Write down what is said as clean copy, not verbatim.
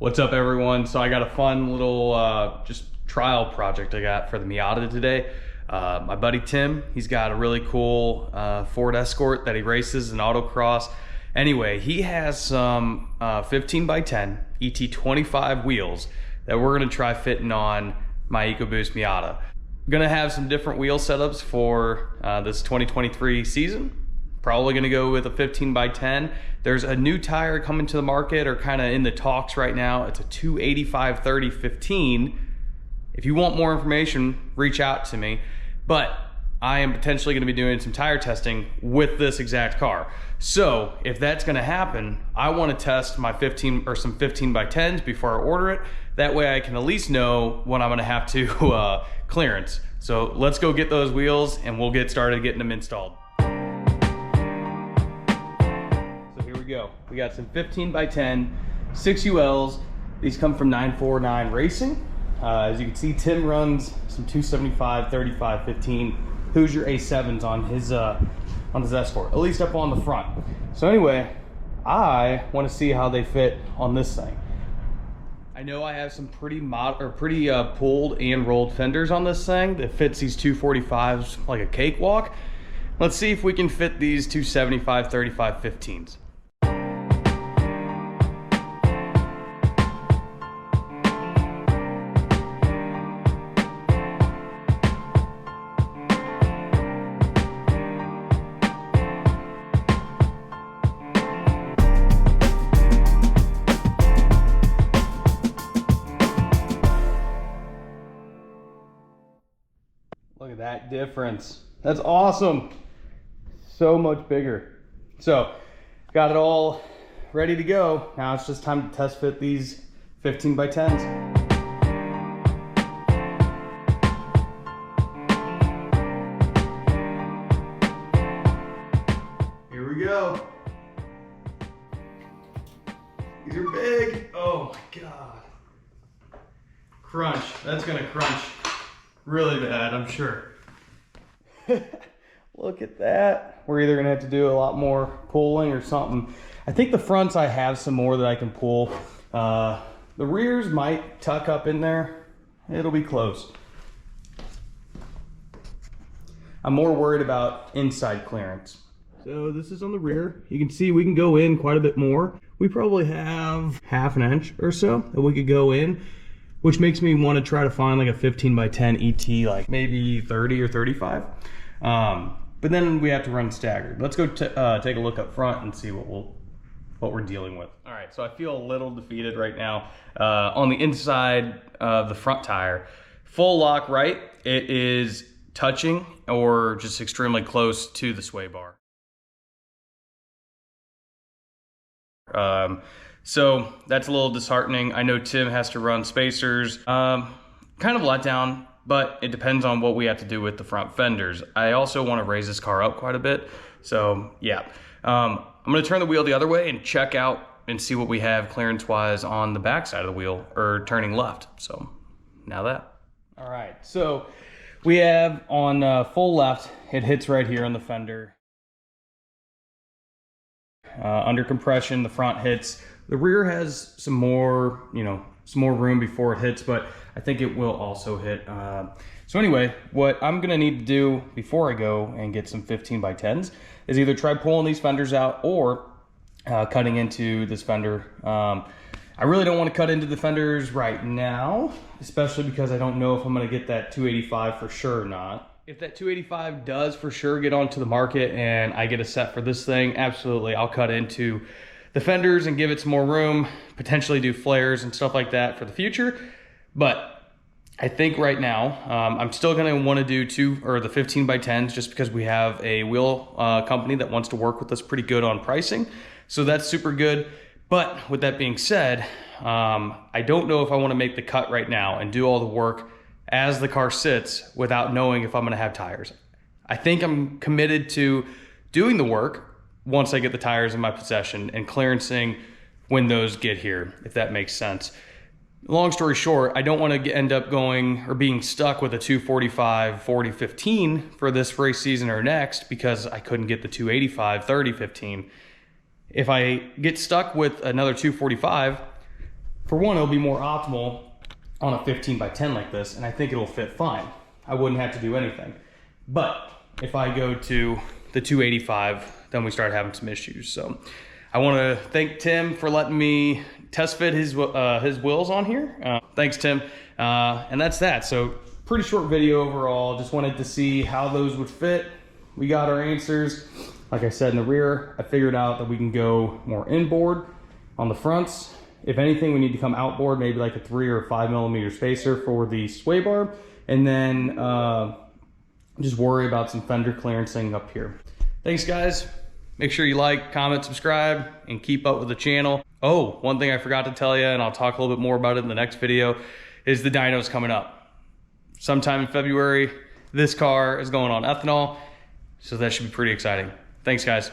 What's up, everyone? So I got a fun little just trial project I got for the Miata today. My buddy Tim, he's got a really cool Ford Escort that he races in autocross. Anyway, he has some 15 by 10 ET25 wheels that we're gonna try fitting on my EcoBoost Miata. I'm gonna have some different wheel setups for this 2023 season. Probably gonna go with a 15 by 10. There's a new tire coming to the market, or kind of in the talks right now. It's a 285/30/15. If you want more information, reach out to me. But I am potentially gonna be doing some tire testing with this exact car. So if that's gonna happen, I wanna test my 15 or some 15 by 10s before I order it. That way I can at least know when I'm gonna have to clearance. So let's go get those wheels and we'll get started getting them installed. We got some 15 by 10 6 ULs. These come from 949 Racing. As you can see, Tim runs some 275/35/15 Hoosier A7s on his Escort, at least up on the front. So anyway, I want to see how they fit on this thing. I know I have some pretty pulled and rolled fenders on this thing that fits these 245s like a cakewalk. Let's see if we can fit these 275/35/15s. Look at that difference. That's awesome. So much bigger. So, got it all ready to go. Now it's just time to test fit these 15 by 10s. Here we go. These are big. Oh my God. Crunch. That's gonna crunch really bad, I'm sure. Look at that. We're either gonna have to do a lot more pulling or something. I think the fronts I have some more that I can pull. The rears might tuck up in there. It'll be close. I'm more worried about inside clearance. So this is on the rear. You can see we can go in quite a bit more. We probably have half an inch or so that we could go in, which makes me want to try to find like a 15 by 10 ET, like maybe 30 or 35. But then we have to run staggered. Let's go take a look up front and see what we're dealing with. All right, so I feel a little defeated right now. On the inside of the front tire, full lock right, it is touching or just extremely close to the sway bar. So that's a little disheartening. I know Tim has to run spacers. Kind of let down, but it depends on what we have to do with the front fenders. I also want to raise this car up quite a bit. So yeah, I'm gonna turn the wheel the other way and check out and see what we have clearance wise on the back side of the wheel, or turning left. So now that. All right, so we have on full left, it hits right here on the fender. Under compression, the front hits. The rear has some more, some more room before it hits, but I think it will also hit. So anyway, what I'm gonna need to do before I go and get some 15 by 10s is either try pulling these fenders out or cutting into this fender. I really don't want to cut into the fenders right now, especially because I don't know if I'm gonna get that 285 for sure or not. If that 285 does for sure get onto the market and I get a set for this thing, absolutely, I'll cut into the fenders and give it some more room, potentially do flares and stuff like that for the future. But I think right now, I'm still gonna wanna do the 15 by 10s just because we have a wheel company that wants to work with us pretty good on pricing. So that's super good. But with that being said, I don't know if I wanna make the cut right now and do all the work as the car sits without knowing if I'm gonna have tires. I think I'm committed to doing the work once I get the tires in my possession and clearancing when those get here, if that makes sense. Long story short, I don't want to end up going or being stuck with a 245/40/15 for this race season or next because I couldn't get the 285/30/15. If I get stuck with another 245, for one, it'll be more optimal on a 15 by 10 like this, and I think it'll fit fine. I wouldn't have to do anything. But if I go to the 285, then we start having some issues. So I want to thank Tim for letting me test fit his wheels on here. Thanks, Tim. And that's that. So pretty short video overall. Just wanted to see how those would fit. We got our answers. Like I said, in the rear, I figured out that we can go more inboard. On the fronts, if anything, we need to come outboard, maybe like a 3 or 5 millimeter spacer for the sway bar. And then just worry about some fender clearancing up here. Thanks, guys. Make sure you like, comment, subscribe, and keep up with the channel. Oh, one thing I forgot to tell you, and I'll talk a little bit more about it in the next video, is the dyno's coming up. Sometime in February, this car is going on ethanol, so that should be pretty exciting. Thanks, guys.